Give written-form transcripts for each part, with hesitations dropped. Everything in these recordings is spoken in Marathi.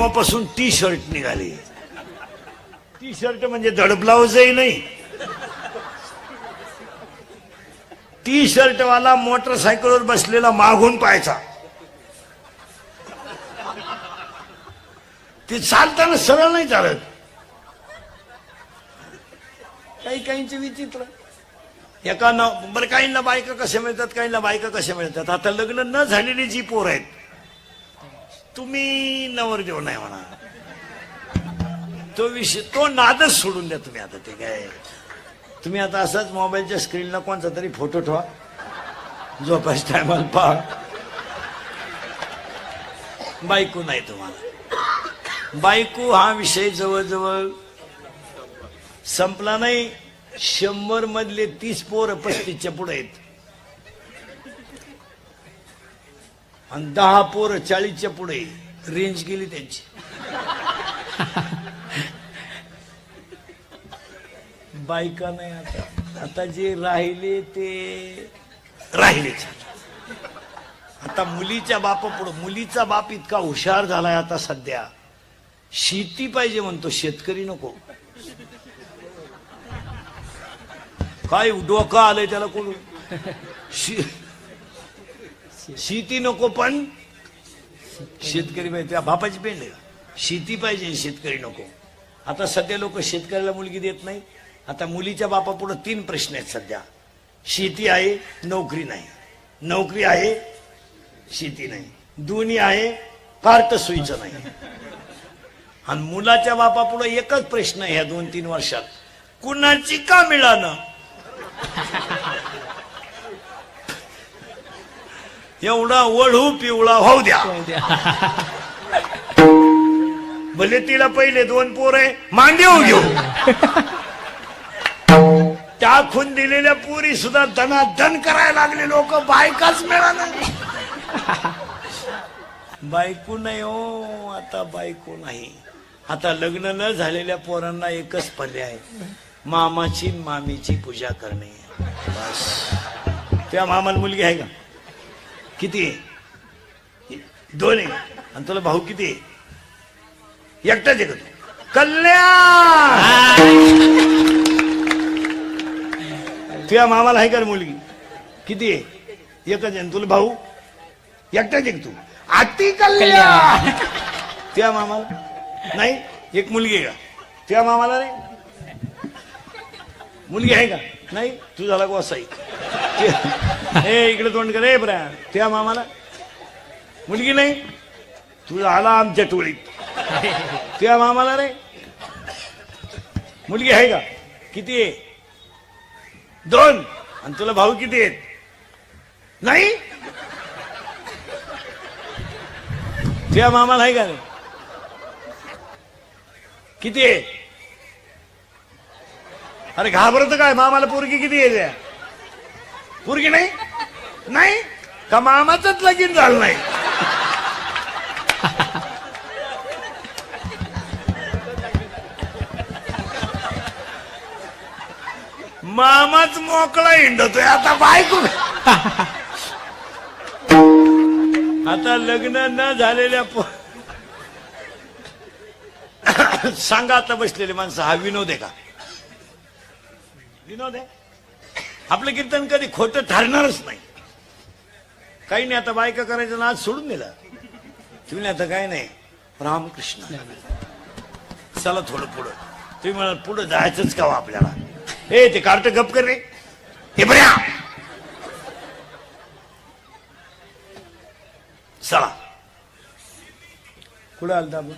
तेव्हापासून टी शर्ट निघाले. टी शर्ट म्हणजे धड ब्लाउजही नाही. टी शर्ट वाला मोटरसायकलवर बसलेला मागून पाहायचा. ते चालताना सरळ नाही चालत. काही काहींचे विचित्र. एका बरं, काहींना बायका कशा मिळतात, काहींना बायका कशा मिळतात. आता लग्न न झालेली जी पोर आहेत, तुम्ही नवरदेव नाही म्हणा, तो विषय, तो नादच सोडून द्या तुम्ही. आता ते काय, तुम्ही आता असाच मोबाईलच्या स्क्रीनला कोणता तरी फोटो ठेवा, झोपायच्या टायमाला पहा. बायको नाही तुम्हाला. बायको हा विषय जवळजवळ संपला नाही. 100 मधले 30 पोरं 35च्या पुढे आहेत आणि 10 पोरं 40च्या पुढे. रेंज गेली त्यांची. बायका नाही. आता जे राहिले ते राहिलेच. आता मुलीच्या बापापुढं, मुलीचा बाप इतका हुशार झालाय आता सध्या, शेती पाहिजे म्हणतो, शेतकरी नको. काय डोकं आलंय त्याला कोण. शेती नको पण शेतकरी पाहिजे. त्या बापाची पेंड आहे. शेती पाहिजे, शेतकरी नको. आता सध्या लोक शेतकऱ्याला मुलगी देत नाही. आता मुलीच्या बापापुढे 3 प्रश्न आहेत सध्या. शेती आहे, नोकरी नाही. नोकरी आहे, शेती नाही. दोन्ही आहे, कार्ट सोयीचं नाही. आणि मुलाच्या बापापुढे एकच प्रश्न आहे ह्या 2-3 वर्षात, कुणाची का मिळालं. एवढा वळू पिवळा होऊ द्या. भले तिला पहिले 2 पोर आहे, मांडी होऊ घेऊ. टाकून दिलेल्या पोरी सुद्धा धनाधन करायला लागले लोक. बायकाच मिळाला. बायको नाही हो, आता बायको नाही. आता लग्न न झालेल्या पोरांना एकच पर्याय, मामाची मामीची पूजा करणे. बस. त्या मामाला मुलगी आहे का? किती आहे? 2 आहे. आणि तुला भाऊ किती आहे? एकटाच आहे का तू? कल्याण. तुझ्या मामाला आहे का मुलगी? किती आहे? एकच आहे. तुला भाऊ एकटाच आहे का तू? अति कल्याण. तुझ्या मामाला नाही? एक मुलगी आहे का? तुझ्या मामाला नाही मुलगी आहे का? नाही. तू झाला गोसाई. ए इकडे तोंड कर. बरा, तुझ्या मामाला मुलगी नाही? तू झाला आमच्या टोळीत. तुझ्या मामाला रे मुलगी आहे का? किती आहे? 2. आणि तुला भाऊ किती आहेत? नाही. तुझ्या मामाला आहे का रे? किती आहे? अरे घाबरत काय? मामाला पोरगी किती आहे? पोरगी नाही? नाही का मामाचंच लगीन झालं नाही? मामाच मोकळा हिंडतोय आता. बायको आता लग्न न झालेल्या सांगा आता बसलेले माणसं, हा विनोद आहे का? विनोद आहे? आपलं कीर्तन कधी खोटं ठरणारच नाही. काही नाही. आता बायका करायचं ना, आज सोडून दिला तुम्ही. आता काय नाही, रामकृष्ण. चला थोडं पुढं. तुम्ही म्हणाल पुढं जायचंच का आपल्याला? ए ते कार्ट गप कर रे. हे बऱ्या चला. कुठं आलता आपण?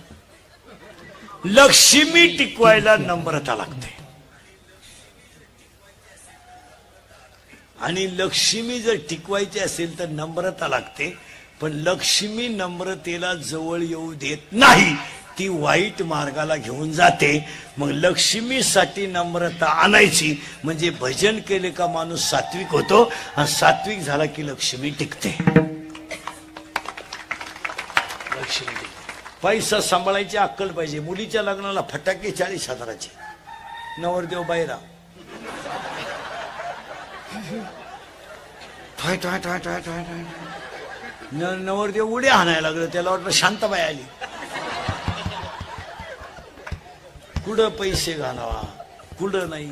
लक्ष्मी टिकवायला नम्रता लागते. आणि लक्ष्मी जर टिकवायची असेल तर नम्रता लागते. पण लक्ष्मी नम्रतेला जवळ येऊ देत नाही. ती वाईट मार्गाला घेऊन जाते. मग लक्ष्मीसाठी नम्रता आणायची म्हणजे भजन केले का माणूस सात्विक होतो. आणि सात्विक झाला की लक्ष्मी टिकते. लक्ष्मी टिकते. पैसा सांभाळायची अक्कल पाहिजे. मुलीच्या लग्नाला फटाके 40,000चे. नवरदेव बायरा ठॉय ठॉय ठॉय ठॉय ठॉय. नवरदेव उड्या हाणायला लागलं. त्याला वाटलं शांताबाई आली. कुठं पैसे घालावा कुठं नाही.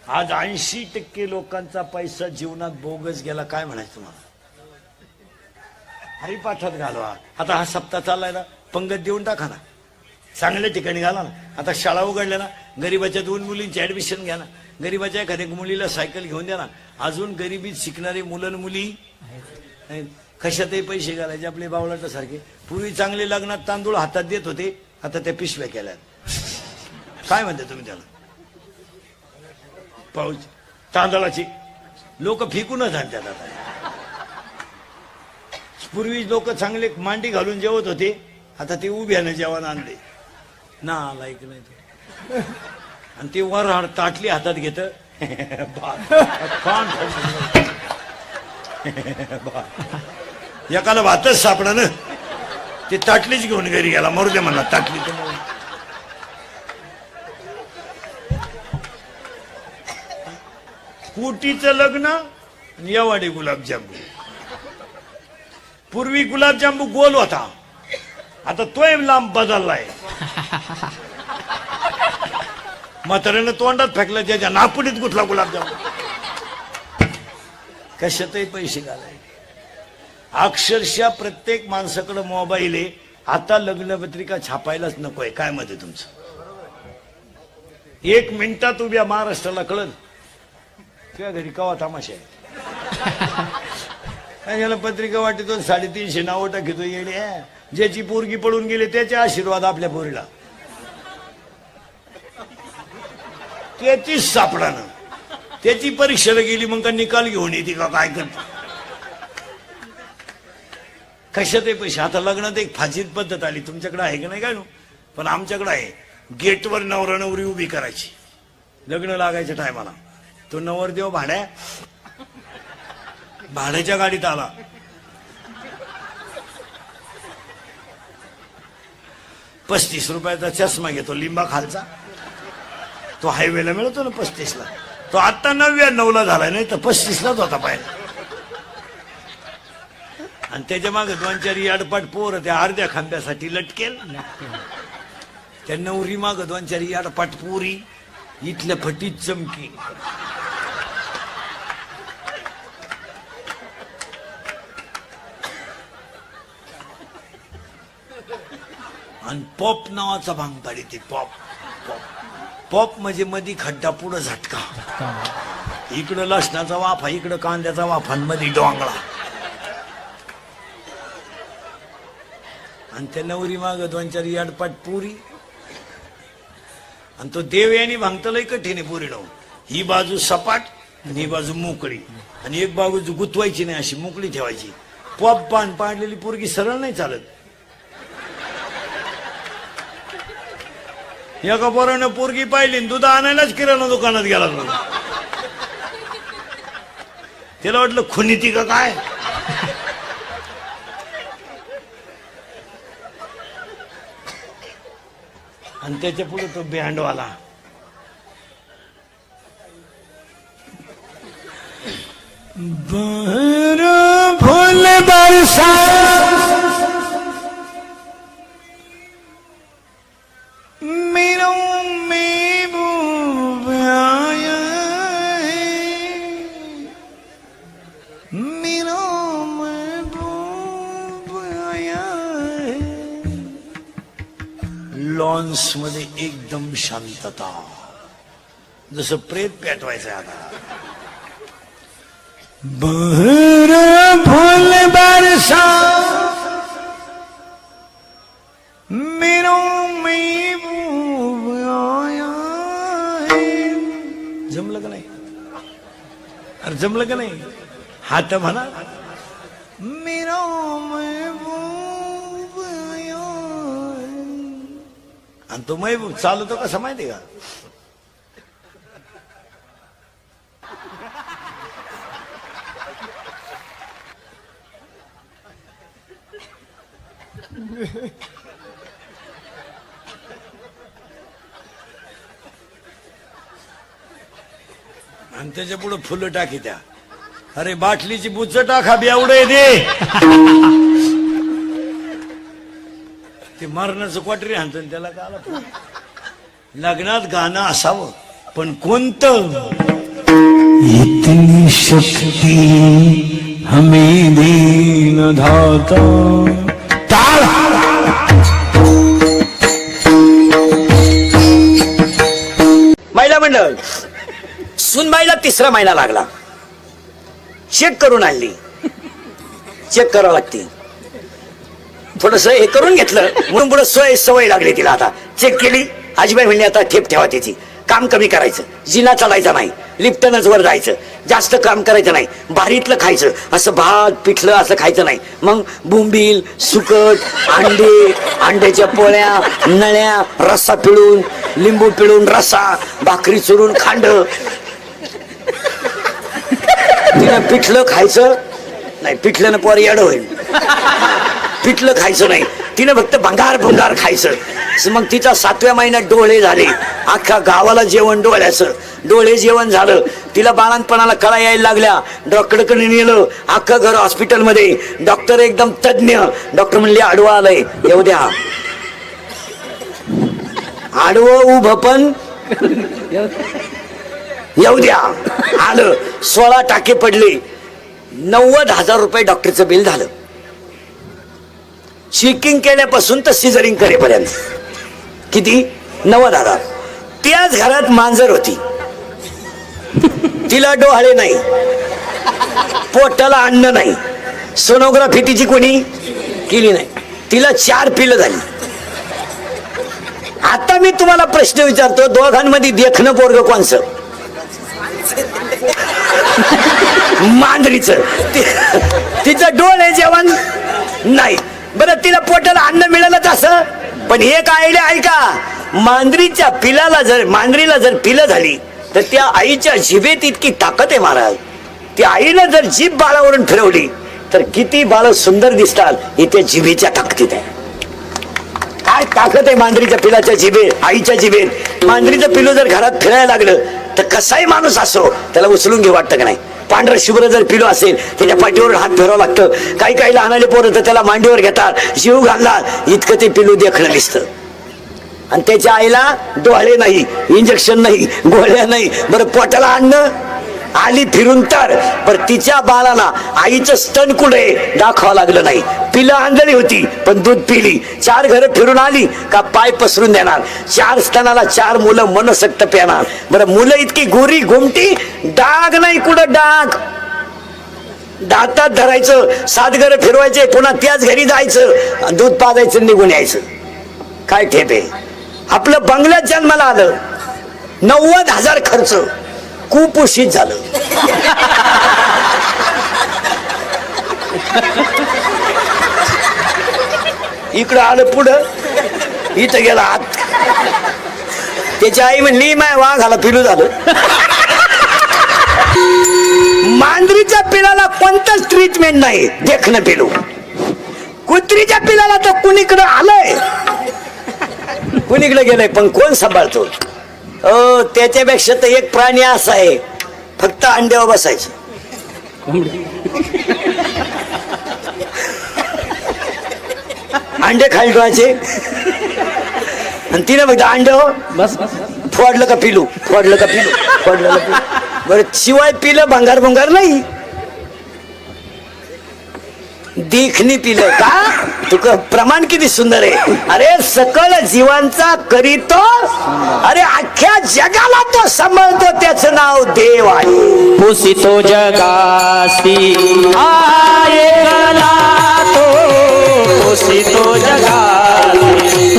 आज 80% लोकांचा पैसा जीवनात बोगस गेला. काय म्हणायचं तुम्हाला? हरिपाठात घालवा. आता हा सप्ताह चाललाय ना, पंगत देऊन टाका ना, चांगल्या ठिकाणी घाला ना. आता शाळा उघडल्या ना, गरीबाच्या 2 मुलींची ऍडमिशन घ्या ना, गरीबाच्या एखाद्या मुलीला सायकल घेऊन द्या ना. अजून गरिबीत शिकणारे मुलं मुली कशातही पैसे घालायचे आपले बावळाटासारखे. पूर्वी चांगले लग्नात तांदूळ हातात देत होते, आता त्या पिशव्या केल्यात. काय म्हणते तुम्ही त्याला? पाऊस तांदळाची लोक फेकूनच आणतात. आता पूर्वी लोक चांगले मांडी घालून जेवत होते, आता ते उभ्यानं जेवण आणले ना. लाईक नाही तो. आणि ते वर ताटली हातात घेत एकाला भातच सापडा ना, ते ताटलीच घेऊन घरी गेला. मरू दे म्हणला ताटली. कुटीचं लग्न आणि यावाडे गुलाबजांबू. पूर्वी गुलाबजांबू गोल होता, आता तोय लांब बदललाय. म्हाताऱ्यानं तोंडात फेकलं, त्याच्या नापुडीत गुतला गुलाबजांबू. कशातही पैसे घालाय. अक्षरशः प्रत्येक माणसाकडे मोबाईल आहे. आता लग्नपत्रिका छापायलाच नकोय. काय मत आहे तुमचं? 1 मिनिटात उभ्या महाराष्ट्राला कळल किंवा घरी कवा तमाशा आहे. याला पत्रिका वाटतो 350 नावं टाकतो येणे. ज्याची पोरगी पळून गेली त्याचे आशीर्वाद आपल्या पोरीला, त्याचीच सापडानं. त्याची परीक्षेला गेली मग का निकाल घेऊन येते का काय करते? कशात पैसे. आता लग्नात एक फाजील पद्धत आली. तुमच्याकडे आहे की नाही काय? पण आमच्याकडे आहे. गेटवर नवरा नवरी उभी करायची लग्न लागायच्या टायमाला. तो नवरदेव भाड्याच्या गाडीत आला. ₹35 चष्मा घेतो लिंबा खालचा. तो हायवेला मिळतो ना 35ला. तो आता 99ला झालाय, नाही तर 35लाच होता पाहिजे. आणि त्याच्या मागे 2-4 याडपाट पोर त्या अर्ध्या खांब्यासाठी लटकेल. त्या नवरी माग 2-4 याडपाट पोरी इथल्या फटीत चमकी. आणि पॉप नावाचा भांग पाडी ती. पॉप पॉप पॉप म्हणजे मधी खड्डा पुढं झटका. इकडं लसणाचा वाफा, इकडं कांद्याचा वाफा, मध्ये डोंगळा. आणि त्या नवरी माग 2-4 याडपाट पुरी. आणि तो देव यांनी भांगतलंय कठीण आहे पुरी लावून. ही बाजू सपाट आणि ही बाजू मोकळी, आणि एक बाजू गुतवायची नाही, अशी मोकळी ठेवायची. पॉप पाडलेली पोरगी सरळ नाही चालत. एका पोरानं पोरगी पाहिली, दूध आणायलाच किराणा दुकानात गेला. त्याला वाटलं खुनी ती का काय. आणि त्याच्या पुढे तो बँडवाला. फुल बरसा लॉन्स मध्ये एकदम शांतता, जसं प्रेत पेटवायचं. आता बहर फुल बरसा मेरो महबूब आया. जमलं का नाही? अरे जमलं का नाही? हात म्हणा. मेरो महबूब आया. आणि तो महबूब चालतो कसा माहिती का? आणि त्याच्या पुढे फुलं टाकी त्या. अरे बाटलीची बुच्च टाका बेवडे दे. ते मरणाचं क्वाटरी आणतो त्याला का आला. लग्नात गाणं असावं, पण कोणतं? इतनी शक्ती हमें दीन धाता. महिला मंडळ सुनबाईला 3रा महिना लागला. चेक करून आणली. चेक करावं लागते. थोडस हे करून घेतलं म्हणून पुढे सवय लागली तिला. आता चेक केली. आजीबाई म्हणली आता ठेप ठेवा त्याची, काम कमी करायचं, जिना चढायचा नाही, लिफ्टनच वर जायचं, जास्त काम करायचं नाही, भारीतलं खायचं, असं भात पिठलं असं खायचं नाही. मग बोंबील, सुकट, अंडे, अंड्याच्या पोळ्या, नळ्या, रस्सा पिळून, लिंबू पिळून रस्सा, भाकरी चुरून खांड. तिनं पिठलं खायचं नाही, पिठल्यानं पोर येडं होईल. पिठलं खायचं नाही, तिनं फक्त भंगार भंगार खायचं. मग तिच्या 7व्या महिन्यात डोळे झाले. अख्ख्या गावाला जेवण डोळ्याचं. डोळे जेवण झालं. तिला बाळणपणाला कळा यायला लागल्या. डॉक्टरकडे नेलं. अख्खं घर हॉस्पिटलमध्ये. डॉक्टर एकदम तज्ञ. डॉक्टर म्हणले आडवं आलंय, येऊ द्या. आडवं उभं पण येऊ द्या. आलं. 16 टाके पडले. 90,000 रुपये डॉक्टरचं बिल झालं. चेकिंग केल्यापासून तर सिझरिंग करेपर्यंत किती? 90,000. त्याच घरात मांजर होती. तिला डोहाळे नाही, पोटाला अन्न नाही, सोनोग्राफी तिची कोणी केली नाही. तिला 4 पिलं झाली. आता मी तुम्हाला प्रश्न विचारतो, दोघांमध्ये देखणं पोरग कोणचं? मांजरीचं. तिचं डोळे जेवण नाही. बरं तिला पोटाला अन्न मिळालंच असं. पण एक आयडिया आहे का? मांजरीच्या पिलाला जर मांजरीला जर पिलं झाली तर त्या आईच्या जिभेत इतकी ताकद आहे महाराज. त्या आईनं जर जीभ बाळावरून फिरवली तर किती बाळ सुंदर दिसतात. हे त्या जिभेच्या ताकदीत आहे. काय ताकद आहे मांजरीच्या पिलाच्या जिभेत, आईच्या जिभेत. मांजरीचं पिलू जर घरात फिरायला लागलं तर कसाही माणूस असो त्याला उचलून घेऊ वाटतं का नाही? पांढरं शुभ्र जर पिलो असेल त्याच्या पाठीवर हात फिरावं लागतं. काही काही लहानाले पोरं तर त्याला मांडीवर घेतात, जीव घालतात. इतकं ते पिलू देखणं दिसतं. आणि त्याच्या आईला डोळे नाही, इंजेक्शन नाही, गोळ्या नाही. बरं पोटाला अन्न आली फिरून तर बरं तिच्या बाळाला आईचं स्तन कुठे दाखवावं लागलं नाही. पिलं आणलेली होती पण दूध पिली. 4 घरं फिरून आली का पाय पसरून देणार. 4 स्तनाला 4 मुलं मनसक्त पेणार. बरं मुलं इतकी गोरी गोमटी, डाग नाही कुठं डाग. दातात धरायचं, 7 घरं फिरवायचे, पुन्हा त्याच घरी जायचं, दूध पाजायचं, निघून यायचं. काय ठेपे. आपलं बंगल्यात जन्माला आलं, 90,000 खर्च, कुपोषित झालं. इकडं आलं पुढं, इथं गेला आत. त्याची आई म्हणली माय वाघाला पिलू झालं. मांजरीच्या पिलाला कोणतंच ट्रीटमेंट नाही, देखणं पिलू. कुत्रीच्या पिलाला तर कुणीकडं आलंय, कुणीकडे गेलंय, पण कोण सांभाळतो? त्याच्यापेक्षा तर एक प्राणी असा आहे, फक्त अंड्यावर बसायचं. अंडे खाली ठेवायचे आणि तिने फक्त अंड्यावर बस. फोडलं का पिलू, फोडलं का पिलू, फोडलं का पिलू. बरं शिवाय पिलं भंगार भंगार नाही, देखणी पिलं का? तुका प्रमाण किती सुंदर आहे. अरे सकल जीवांचा करीतो, अरे अख्ख्या जगाला तो सांभाळतो, त्याचं नाव देव आहे. पुसितो जगासी ऐकला तो, पुसितो जगासी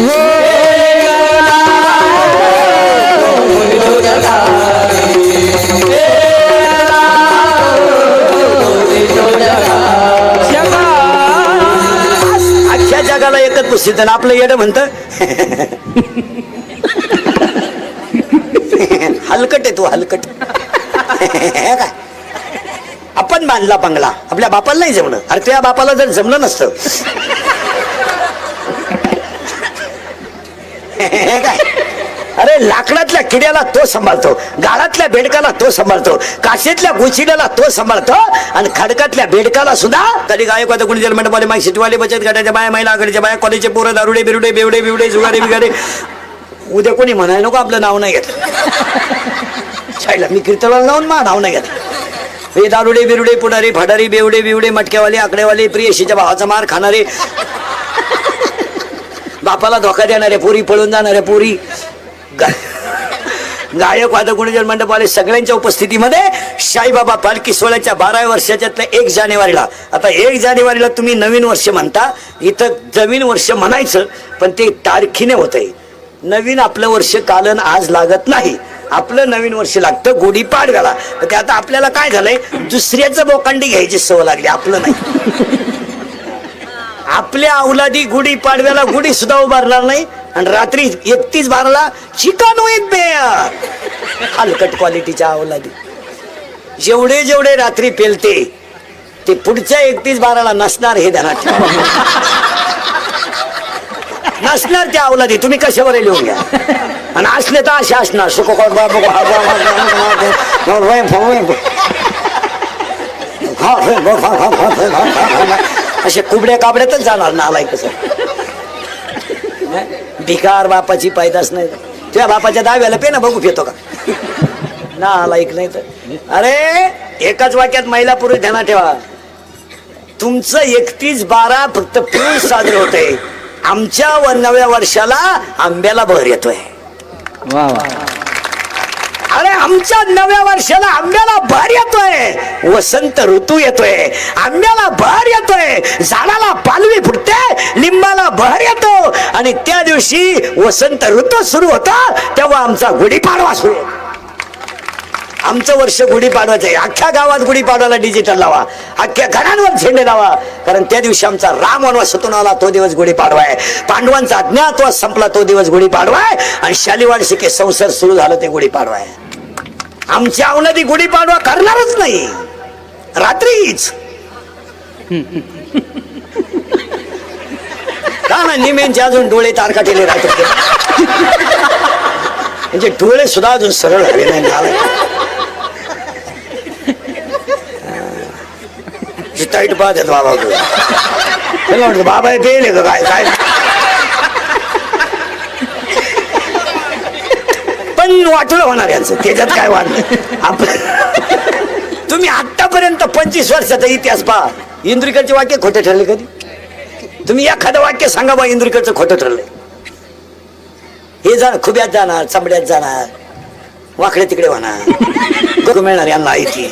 जगाला एकच पुसित. आपलं येडं म्हणत हलकट आहे तू, हलकट. काय आपण बांधला बंगला, आपल्या बापाला नाही जमलं. अरे तुझ्या बापाला जर जमलं नसतं काय, अरे लाकडातल्या किड्याला तो सांभाळतो, गाळातल्या बेडकाला तो सांभाळतो, काशेतल्या गुचिड्याला तो सांभाळतो, आणि खडकातल्या बेडकाला सुद्धा. कधी गायक कोणी जन्मंडपाले माय शेतीवाले बचत गटाच्या बाया, महिला आघाडीच्या बाया, कॉलेजचे पोरं, दारुडे बिरुडे, बेवडे बिवडे, जुगारे बिगारे, उद्या कोणी म्हणाय नको आपलं नाव नाही घेत. छायला मी कीर्तनाला जाऊन मा नाव नाही घेत. हे दारुडे बिरुडे पुढारी फाडारी बेवडे बिवडे मटक्यावाले आकडेवाले प्रियशीच्या भावाचा मार खाणारे, बापाला धोका देणारे पोरी, पळून जाणाऱ्या पोरी, गायक वादक गुणजन मंडपवाले सगळ्यांच्या उपस्थितीमध्ये साईबाबा पालखी सोहळ्याच्या 12व्या वर्षाच्यातल्या 1 जानेवारीला, आता 1 जानेवारीला तुम्ही नवीन वर्ष म्हणता, इथं नवीन वर्ष म्हणायचं पण ते तारखीने होतंय. नवीन आपलं वर्ष कालन आज लागत नाही, आपलं नवीन वर्ष लागतं गुढीपाडव्याला. ते आता आपल्याला काय झालंय, दुसऱ्याचं बोकांडी घ्यायची सवय लागली, आपलं नाही. आपल्या अवलादी गुढी पाडव्याला गुढी सुद्धा उभारणार नाही आणि रात्री 31/12ला चिकन होईल बे. हलकट क्वालिटीच्या अवलादी जेवढे जेवढे रात्री पेलते ते पुढच्या 31/12ला नसणार, हे ध्यानात ठेवा. नसणार त्या अवलादी, तुम्ही कशावर लिहून घ्या. आणि असले तर असे असणार असे कुबड्या काबड्यातच जाणार नालाय. कसं भिकार बापाची पैदास नाही, तुझ्या बापाच्या दाव्याला पे ना बघू फेतो का नालायक नाही तर. अरे एकाच वाक्यात महिला पुरुष ध्यानात ठेवा. तुमचं 31/12 फक्त पिऊन साजरे होते, आमच्या नव्या वर्षाला आंब्याला बहर येतोय. वा वा. अरे आमच्या नव्या वर्षाला आंब्याला बहर येतोय, वसंत ऋतू येतोय, आंब्याला बहर येतोय, झाडाला पालवी फुटते, लिंबाला बहर येतो आणि त्या दिवशी वसंत ऋतू सुरू होता तेव्हा आमचा गुढीपाडवा सुरू होतो. आमचं वर्ष गुढीपाडवाचं आहे. अख्ख्या गावात गुढीपाडवाला डिजिटल लावा, अख्ख्या घरांवर झेंडे लावा, कारण त्या दिवशी आमचा राम वनवासातून आला तो दिवस गुढीपाडवा आहे. पांडवांचा अज्ञातवास संपला तो दिवस गुढीपाडवा आहे आणि शालिवाड शिके संसार सुरू झालं ते गुढीपाडवा आहे. आमच्या अवलादी गुढीपाडवा करणारच नाही, रात्रीच का ना निमेंचे अजून डोळे तारकाटेले राहतात, म्हणजे डोळे सुद्धा अजून सरळ हवे नाही. टाईट पाहत आहेत बाबा, त्याला म्हटलं बाबा पेले का काय काय. पण वाटलं होणार यांचं, त्याच्यात काय वाटलं आपलं. तुम्ही आतापर्यंत 25 वर्षाचा इतिहास पहा, इंद्रिकडचे वाक्य खोटे ठरले कधी? तुम्ही एखादं वाक्य सांगा बा इंद्रिकडचं खोटं ठरलंय. हे जा खुब्यात जाणार, चमड्यात जाणार, वाकडे तिकडे होणार, मिळणार यांना ऐकी.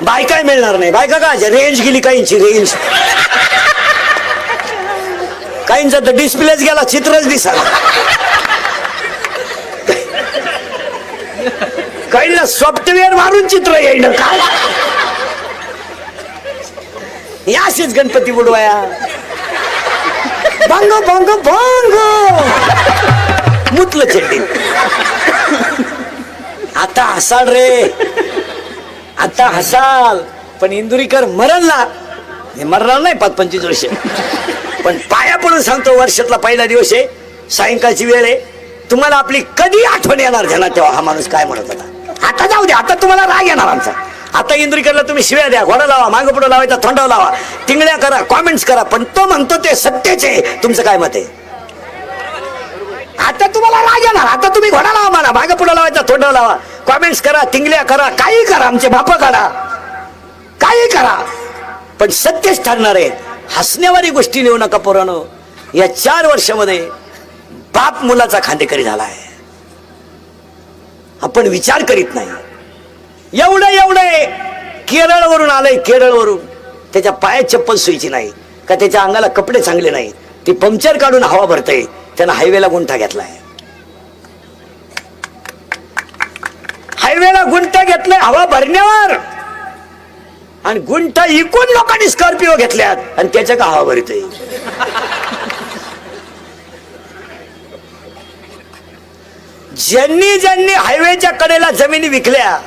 बायका मिळणार नाही. बायका का रेंज गेली, काहींची रेंज, काहींचा तर डिस्प्लेच गेला, चित्रच दिसाला, काहींना सॉफ्टवेअर मारून चित्र येईन. काय याशीच गणपती बुडवाया, भांग भांग भांग मुतलं चड्डी. आता हसाल रे, आता हसाल, पण इंदुरीकर मरला, हे मरणार नाही 25 वर्ष. पण पाया पडून सांगतो, वर्षातला पहिला दिवस आहे, सायंकाळची वेळ आहे, तुम्हाला आपली कधी आठवण येणार ध्यानात ठेवा. हा माणूस काय म्हणत होता, आता जाऊ द्या, आता तुम्हाला राग येणार आमचा. आता इंदुरीकरला तुम्ही शिव्या द्या, घोडा लावा, मागं पुढं लावायचा, थोंडाव लावा, टिंगड्या करा, कॉमेंट्स करा, पण तो म्हणतो ते सत्याचे. तुमचं काय मत आहे? आता तुम्हाला राग येणार, आता तुम्ही घोडा लावा, मला मागं पुढं लावायचा, थोंडाव लावा, कॉमेंट्स करा, टिंगल्या करा, काही करा, आमचे बाप काढा, काही करा, पण सत्यच ठरणार आहे. हसण्यावारी गोष्टी नेऊ नका पोरांनो. या 4 वर्षामध्ये बाप मुलाचा खांदेकरी झाला आहे, आपण विचार करीत नाही. एवढे केरळवरून आलंय, केरळवरून, त्याच्या पायात चप्पल सुईची नाही का, त्याच्या अंगाला कपडे चांगले नाही, ती पंक्चर काढून हवा भरतय, त्यानं हायवेला गुंठा घेतलाय. हायवेला गुंठा घेतलाय हवा भरण्यावर, आणि गुंठा इकून लोकांनी स्कॉर्पिओ घेतल्यात आणि त्याच्या का हवा भरतय. ज्यांनी ज्यांनी हायवेच्या कडेला जमिनी विकल्या,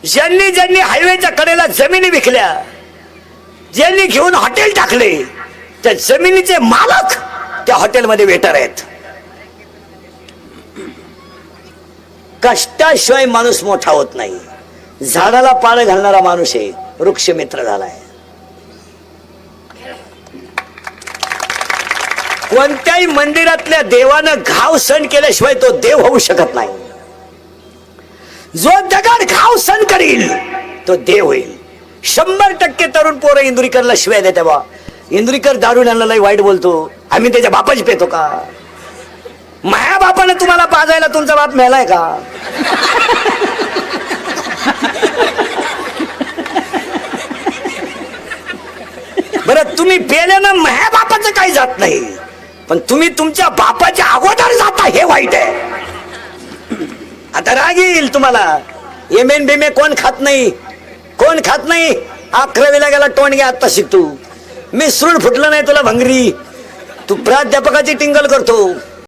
ज्यांनी ज्यांनी हायवेच्या कडेला जमिनी विकल्या, ज्यांनी घेऊन हॉटेल टाकले, त्या जमिनीचे मालक त्या हॉटेलमध्ये वेटर आहेत. कष्टाशिवाय माणूस मोठा होत नाही. झाडाला पाळं घालणारा माणूस आहे, वृक्ष मित्र झालाय. कोणत्याही मंदिरातल्या देवानं घाव सण केल्याशिवाय तो देव होऊ शकत नाही. जो दगड घाव सण करील तो देव होईल. 100% तरुण पोरं इंदुरीकरला शिवाय देते बा. इंदुरीकर दारू लय वाईट बोलतो, आम्ही त्याच्या बापाची पेतो का? माया बापाने तुम्हाला पाजायला तुमचा बाप मेलाय का? बरं तुम्ही पेल्यानं माया बापाचं काही जात नाही, पण तुम्ही तुमच्या बापाच्या अगोदर जाता हे वाईट आहे. आता राग येईल तुम्हाला. एमेन बेमे कोण खात नाही, कोण खात नाही. 11वीला गेला टोंड घ्या आता शिकतो. मी सुरूड फुटलं नाही तुला भंगरी. तू प्राध्यापकाची टिंगल करतो.